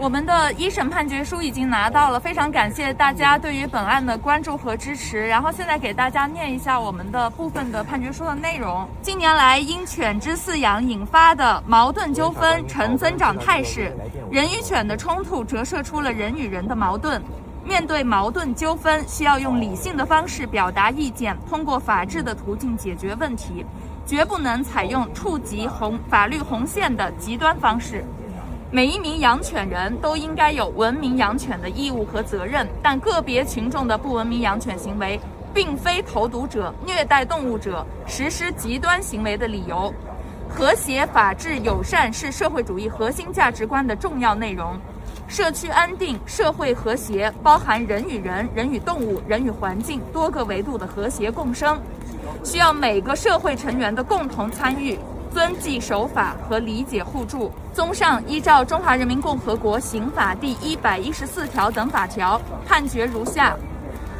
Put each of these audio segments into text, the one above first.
我们的一审判决书已经拿到了，非常感谢大家对于本案的关注和支持。然后现在给大家念一下我们的部分的判决书的内容。近年来因犬只饲养引发的矛盾纠纷呈增长态势，人与犬的冲突折射出了人与人的矛盾。面对矛盾纠纷，需要用理性的方式表达意见，通过法治的途径解决问题，绝不能采用触及法律红线的极端方式。每一名养犬人都应该有文明养犬的义务和责任，但个别群众的不文明养犬行为并非投毒者、虐待动物者实施极端行为的理由。和谐、法治、友善是社会主义核心价值观的重要内容。社区安定、社会和谐包含人与人、人与动物、人与环境多个维度的和谐共生，需要每个社会成员的共同参与、遵纪守法和理解互助。综上，依照《中华人民共和国刑法》第114条等法条，判决如下：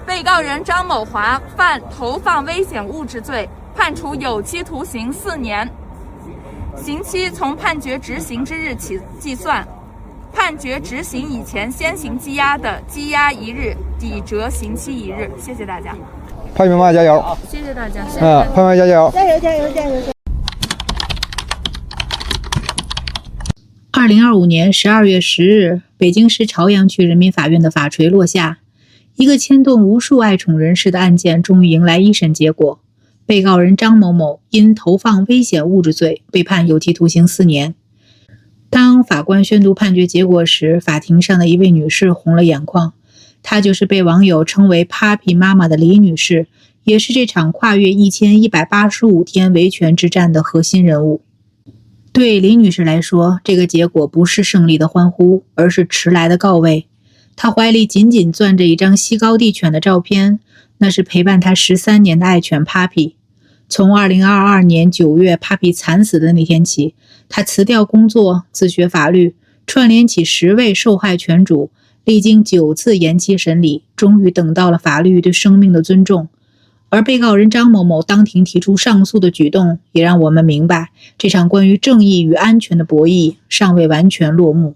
被告人张某华犯投放危险物质罪，判处有期徒刑4年，刑期从判决执行之日起计算。判决执行以前先行羁押的，羁押1日，抵折刑期1日。谢谢大家。潘妈妈加油！谢谢大家。潘妈加油！加油加油加油！2025年12月10日，北京市朝阳区人民法院的法锤落下，一个牵动无数爱宠人士的案件终于迎来一审结果。被告人张某某因投放危险物质罪被判有期徒刑4年。当法官宣读判决结果时，法庭上的一位女士红了眼眶，她就是被网友称为 Papi 妈妈的李女士，也是这场跨越1185天维权之战的核心人物。对李女士来说，这个结果不是胜利的欢呼，而是迟来的告慰。她怀里紧紧攥着一张西高地犬的照片，那是陪伴她13年的爱犬 Papi。从2022年9月 Papi 惨死的那天起，她辞掉工作，自学法律，串联起10位受害犬主，历经9次延期审理，终于等到了法律对生命的尊重。而被告人张某某当庭提出上诉的举动，也让我们明白，这场关于正义与安全的博弈尚未完全落幕。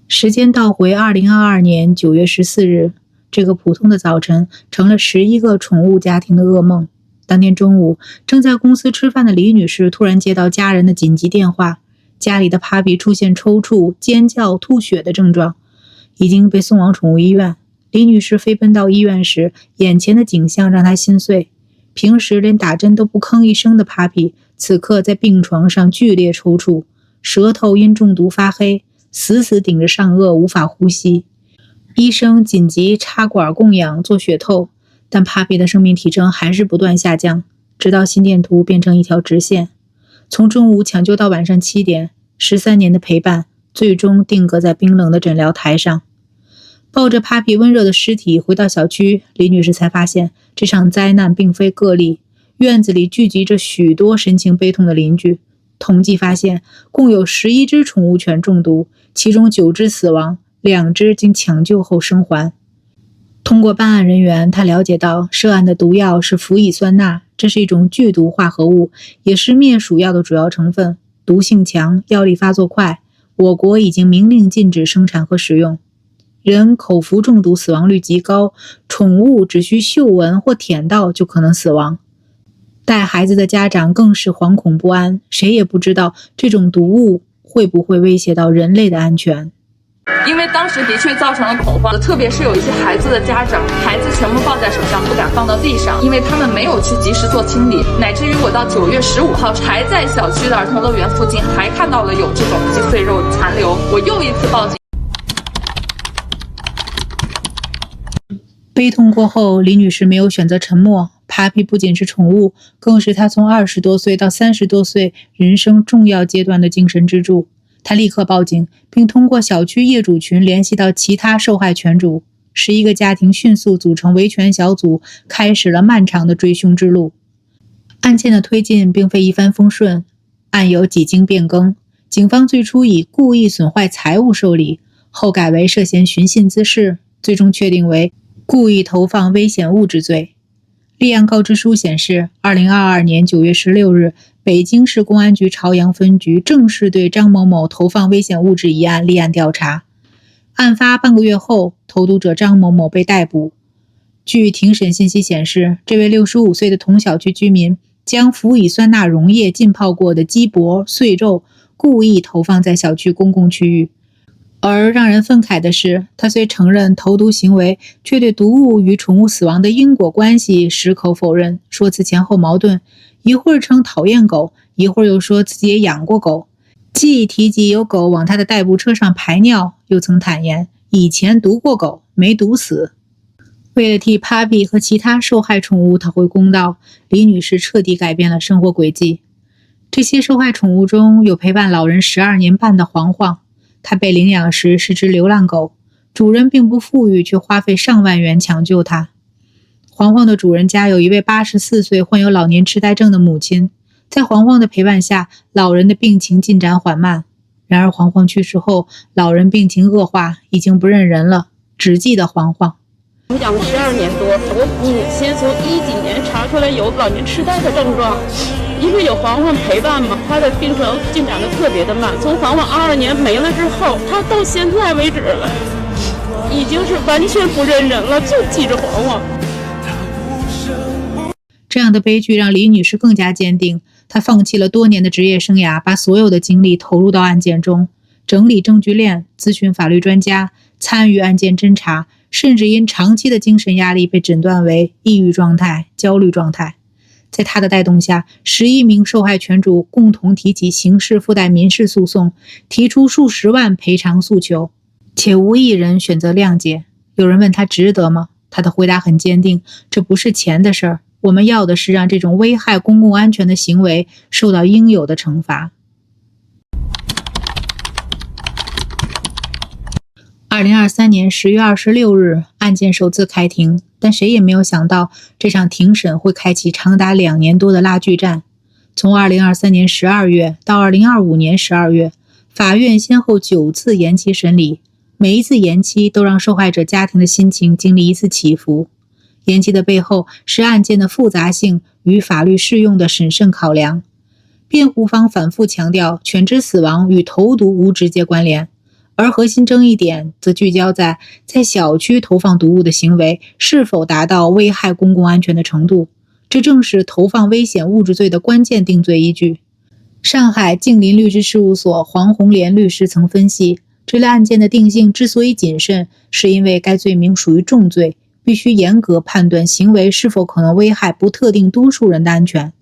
时间倒回2022年9月14日，这个普通的早晨成了11个宠物家庭的噩梦。当天中午，正在公司吃饭的李女士突然接到家人的紧急电话，家里的 Papi 出现抽搐、尖叫、吐血的症状，已经被送往宠物医院。李女士飞奔到医院时，眼前的景象让她心碎。平时连打针都不吭一声的 Papi， 此刻在病床上剧烈抽搐，舌头因中毒发黑，死死顶着上颚，无法呼吸。医生紧急插管供氧做血透，但 Papi 的生命体征还是不断下降，直到心电图变成一条直线。从中午抢救到晚上7点，13年的陪伴最终定格在冰冷的诊疗台上。抱着 Papi 温热的尸体回到小区，李女士才发现这场灾难并非个例，院子里聚集着许多神情悲痛的邻居。统计发现，共有11只宠物犬中毒，其中9只死亡，2只经抢救后生还。通过办案人员，他了解到涉案的毒药是氟乙酸钠，这是一种剧毒化合物，也是灭鼠药的主要成分，毒性强，药力发作快，我国已经明令禁止生产和使用。人口服中毒死亡率极高，宠物只需嗅闻或舔到就可能死亡。带孩子的家长更是惶恐不安，谁也不知道这种毒物会不会威胁到人类的安全。因为当时的确造成了恐慌，特别是有一些孩子的家长，孩子全部抱在手上，不敢放到地上，因为他们没有去及时做清理，乃至于我到9月15号还在小区的儿童乐园附近还看到了有这种鸡碎肉残留，我又一次报警。悲痛过后，李女士没有选择沉默。Papi 不仅是宠物，更是她从20多岁到30多岁人生重要阶段的精神支柱。她立刻报警，并通过小区业主群联系到其他受害犬主。11个家庭迅速组成维权小组，开始了漫长的追凶之路。案件的推进并非一帆风顺，案有几经变更。警方最初以故意损坏财物受理，后改为涉嫌寻衅滋事，最终确定为故意投放危险物质罪。立案告知书显示，2022年9月16日，北京市公安局朝阳分局正式对张某某投放危险物质一案立案调查。案发半个月后，投毒者张某某被逮捕。据庭审信息显示，这位65岁的同小区居民将辅以酸钠溶液浸泡过的鸡脖、碎肉故意投放在小区公共区域。而让人愤慨的是，他虽承认投毒行为，却对毒物与宠物死亡的因果关系矢口否认，说辞前后矛盾，一会儿称讨厌狗，一会儿又说自己也养过狗。既提及有狗往他的代步车上排尿，又曾坦言以前毒过狗，没毒死。为了替 Papi 和其他受害宠物讨回公道，李女士彻底改变了生活轨迹。这些受害宠物中有陪伴老人12年半的黄黄，它被领养时是只流浪狗，主人并不富裕，却花费上万元抢救它。黄黄的主人家有一位84岁患有老年痴呆症的母亲，在黄黄的陪伴下，老人的病情进展缓慢。然而黄黄去世后，老人病情恶化，已经不认人了，只记得黄黄。我养了12年多，我母亲从10几年查出来有老年痴呆的症状，因为有黄黄陪伴嘛，她的病程进展的特别的慢。从黄黄22年没了之后，她到现在为止了，已经是完全不认人了，就记着黄黄。这样的悲剧让李女士更加坚定，她放弃了多年的职业生涯，把所有的精力投入到案件中，整理证据链，咨询法律专家，参与案件侦查，甚至因长期的精神压力被诊断为抑郁状态、焦虑状态。在她的带动下，11名受害犬主共同提起刑事附带民事诉讼，提出数十万赔偿诉求，且无一人选择谅解。有人问她值得吗？她的回答很坚定，这不是钱的事儿，我们要的是让这种危害公共安全的行为受到应有的惩罚。2023年10月26日，案件首次开庭，但谁也没有想到，这场庭审会开启长达2年多的拉锯战。从2023年12月到2025年12月，法院先后9次延期审理，每一次延期都让受害者家庭的心情经历一次起伏。延期的背后是案件的复杂性与法律适用的审慎考量。辩护方反复强调，犬只死亡与投毒无直接关联，而核心争议点则聚焦在小区投放毒物的行为是否达到危害公共安全的程度，这正是投放危险物质罪的关键定罪依据。上海静林律师事务所黄红莲律师曾分析，这类案件的定性之所以谨慎，是因为该罪名属于重罪，必须严格判断行为是否可能危害不特定多数人的安全。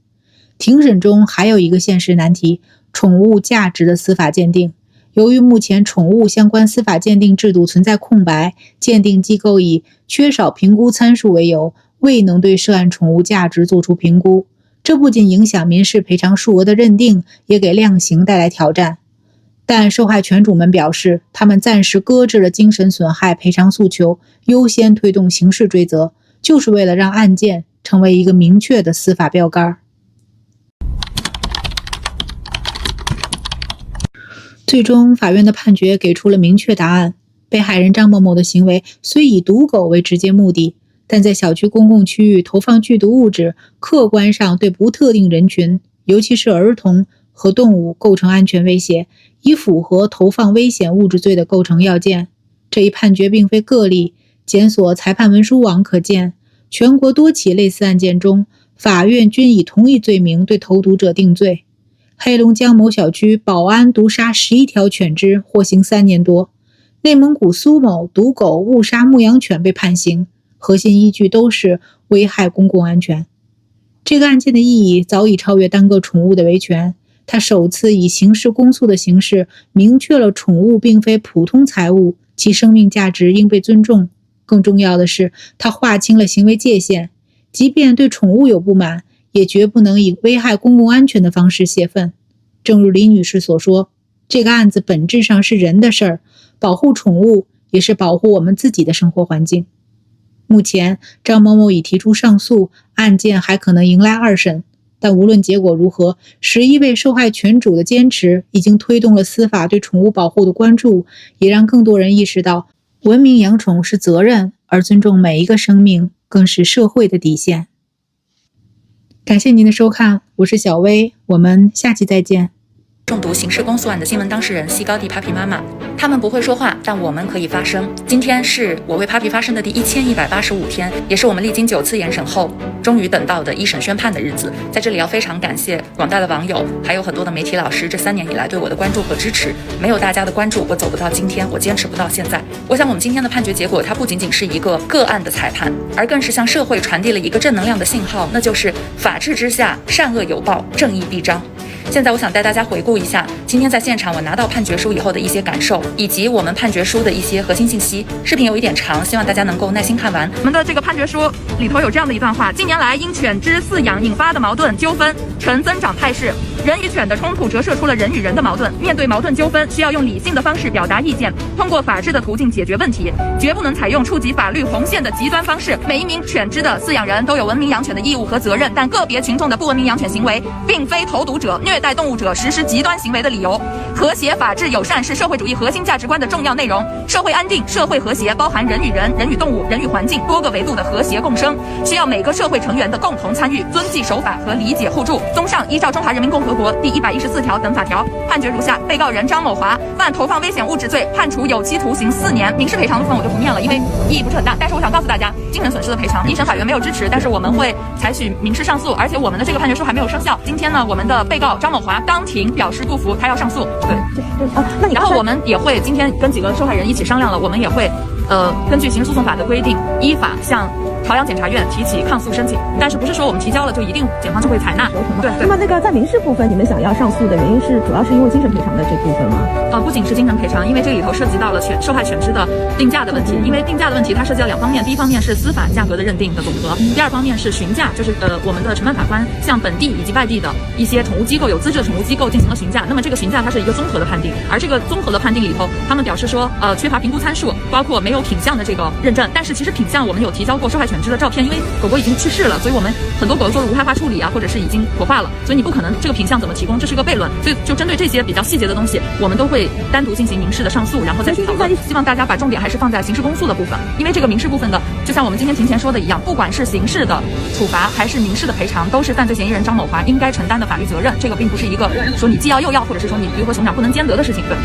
庭审中还有一个现实难题，宠物价值的司法鉴定。由于目前宠物相关司法鉴定制度存在空白，鉴定机构以缺少评估参数为由，未能对涉案宠物价值做出评估。这不仅影响民事赔偿数额的认定，也给量刑带来挑战。但受害犬主们表示，他们暂时搁置了精神损害赔偿诉求，优先推动刑事追责，就是为了让案件成为一个明确的司法标杆。最终，法院的判决给出了明确答案：被害人张某某的行为虽以毒狗为直接目的，但在小区公共区域投放剧毒物质，客观上对不特定人群，尤其是儿童和动物构成安全威胁，已符合投放危险物质罪的构成要件。这一判决并非个例，检索裁判文书网可见，全国多起类似案件中，法院均以同一罪名对投毒者定罪。黑龙江某小区保安毒杀11条犬只，获刑3年多；内蒙古苏某毒狗误杀牧羊犬被判刑，核心依据都是危害公共安全。这个案件的意义早已超越单个宠物的维权，它首次以刑事公诉的形式明确了宠物并非普通财物，其生命价值应被尊重。更重要的是，它划清了行为界限，即便对宠物有不满，也绝不能以危害公共安全的方式泄愤。正如李女士所说，这个案子本质上是人的事儿，保护宠物也是保护我们自己的生活环境。目前，张某某已提出上诉，案件还可能迎来2审。但无论结果如何，11位受害犬主的坚持已经推动了司法对宠物保护的关注，也让更多人意识到，文明养宠是责任，而尊重每一个生命更是社会的底线。感谢您的收看，我是小薇，我们下期再见。中毒刑事公诉案的新闻当事人西高地 Papi 妈妈，他们不会说话，但我们可以发声。今天是我为 Papi 发声的第1185天，也是我们历经9次严审后终于等到的一审宣判的日子。在这里要非常感谢广大的网友，还有很多的媒体老师这3年以来对我的关注和支持。没有大家的关注，我走不到今天，我坚持不到现在。我想我们今天的判决结果，它不仅仅是一个个案的裁判，而更是向社会传递了一个正能量的信号，那就是法治之下，善恶有报，正义必彰。现在我想带大家回顾一下今天在现场我拿到判决书以后的一些感受，以及我们判决书的一些核心信息。视频有一点长，希望大家能够耐心看完。我们的这个判决书里头有这样的一段话：近年来因犬只饲养引发的矛盾纠纷呈增长态势，人与犬的冲突折射出了人与人的矛盾。面对矛盾纠纷，需要用理性的方式表达意见，通过法治的途径解决问题，绝不能采用触及法律红线的极端方式。每一名犬只的饲养人都有文明养犬的义务和责任，但个别群众的不文明养犬行为并非投毒者、虐待动物者实施极端行为的理由。和谐、法治、友善是社会主义核心价值观的重要内容。社会安定、社会和谐包含人与人、人与动物、人与环境多个维度的和谐共生，需要每个社会成员的共同参与、遵纪守法和理解互助。综上，依照中华人民共和国第114条等法条，判决如下：被告人张某华犯投放危险物质罪，判处有期徒刑4年。民事赔偿的部分我就不念了，因为意义不是很大。但是我想告诉大家，精神损失的赔偿，一审法院没有支持，但是我们会采取民事上诉，而且我们的这个判决书还没有生效。今天呢，我们的被告张某华当庭表示不服，他要上诉。对，然后我们也会今天跟几个受害人一起商量了，我们也会根据刑事诉讼法的规定，依法向朝阳检察院提起抗诉申请，但是不是说我们提交了就一定检方就会采纳？对。那么在民事部分，你们想要上诉的原因是主要是因为精神赔偿的这部分吗？不仅是精神赔偿，因为这里头涉及到了受害犬只的定价的问题。因为定价的问题它涉及到2方面，第一方面是司法价格的认定的总和，第2方面是询价，就是我们的承办法官向本地以及外地的一些宠物机构、有资质的宠物机构进行了询价。那么这个询价它是一个综合的判定，而这个综合的判定里头，他们表示说缺乏评估参数，包括没有品相的这个认证。但是其实品相我们有提交过受害犬只的照片，因为狗狗已经去世了，所以我们很多狗狗做了无害化处理啊，或者是已经火化了，所以你不可能这个品相怎么提供，这是个悖论。所以就针对这些比较细节的东西，我们都会单独进行民事的上诉，然后再去讨论。希望大家把重点还是放在刑事公诉的部分，因为这个民事部分的，就像我们今天庭前说的一样，不管是刑事的处罚还是民事的赔偿，都是犯罪嫌疑人张某华应该承担的法律责任。这个并不是一个说你既要又要，或者是说你鱼和熊掌不能兼得的事情。对。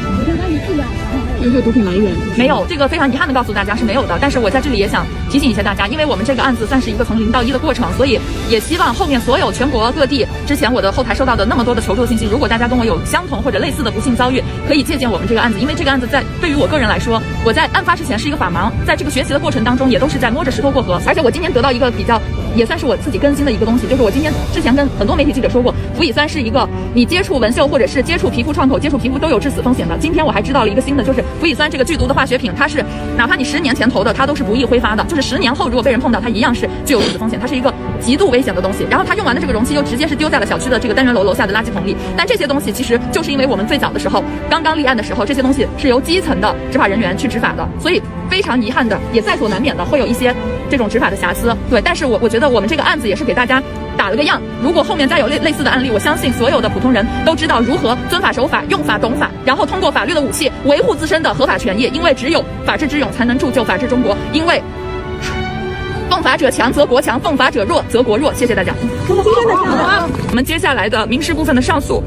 有没有毒品来源？没有，这个非常遗憾的告诉大家是没有的。但是我在这里也想提醒一下大家，因为我们这个案子算是一个从0到1的过程，所以也希望后面所有全国各地之前我的后台收到的那么多的求助信息，如果大家跟我有相同或者类似的不幸遭遇，可以借鉴我们这个案子。因为这个案子对于我个人来说，我在案发之前是一个法盲，在这个学习的过程当中也都是在摸着石头过河。而且我今天得到一个比较也算是我自己更新的一个东西，就是我今天之前跟很多媒体记者说过，氟乙酸是一个你接触纹绣或者是接触皮肤创口、接触皮肤都有致死风险的。今天我还知道了一个新的，就是氟乙酸这个剧毒的化学品，它是哪怕你10年前投的，它都是不易挥发的，就是10年后如果被人碰到，它一样是具有致死风险，它是一个极度危险的东西。然后它用完的这个容器又直接是丢在了小区的这个单元楼下的垃圾桶里。但这些东西其实就是因为我们最早的时候刚刚立案的时候，这些东西是由基层的执法人员去执法的，所以非常遗憾的，也在所难免的会有一些这种执法的瑕疵。对，但是我觉得我们这个案子也是给大家打了个样，如果后面再有类似的案例，我相信所有的普通人都知道如何遵法守法、用法懂法，然后通过法律的武器维护自身的合法权益。因为只有法治之勇，才能铸就法治中国。因为奉法者强则国强，奉法者弱则国弱。谢谢大家。我们接下来的民事部分的上诉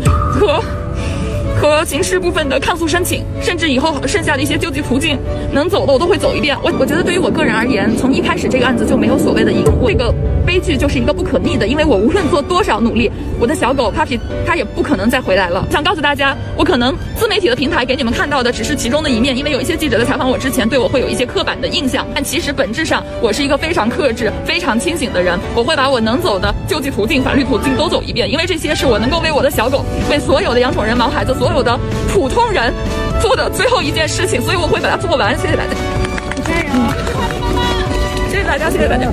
和刑事部分的抗诉申请，甚至以后剩下的一些救济途径能走的我都会走一遍。我觉得对于我个人而言，从一开始这个案子就没有所谓的赢，这个悲剧就是一个不可逆的，因为我无论做多少努力，我的小狗 Papi 它也不可能再回来了。想告诉大家，我可能自媒体的平台给你们看到的只是其中的一面，因为有一些记者在采访我之前对我会有一些刻板的印象，但其实本质上我是一个非常克制、非常清醒的人。我会把我能走的救济途径、法律途径都走一遍，因为这些是我能够为我的小狗、为所有的养宠人、毛孩子、所有的普通人做的最后一件事情，所以我会把它做完。谢谢大家，加油！谢谢大家，谢谢大家。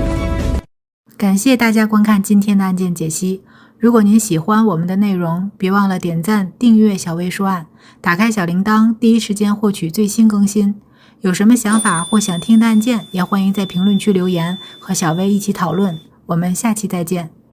感谢大家观看今天的案件解析。如果您喜欢我们的内容，别忘了点赞、订阅小薇说案，打开小铃铛，第一时间获取最新更新。有什么想法或想听的案件，也欢迎在评论区留言，和小薇一起讨论。我们下期再见。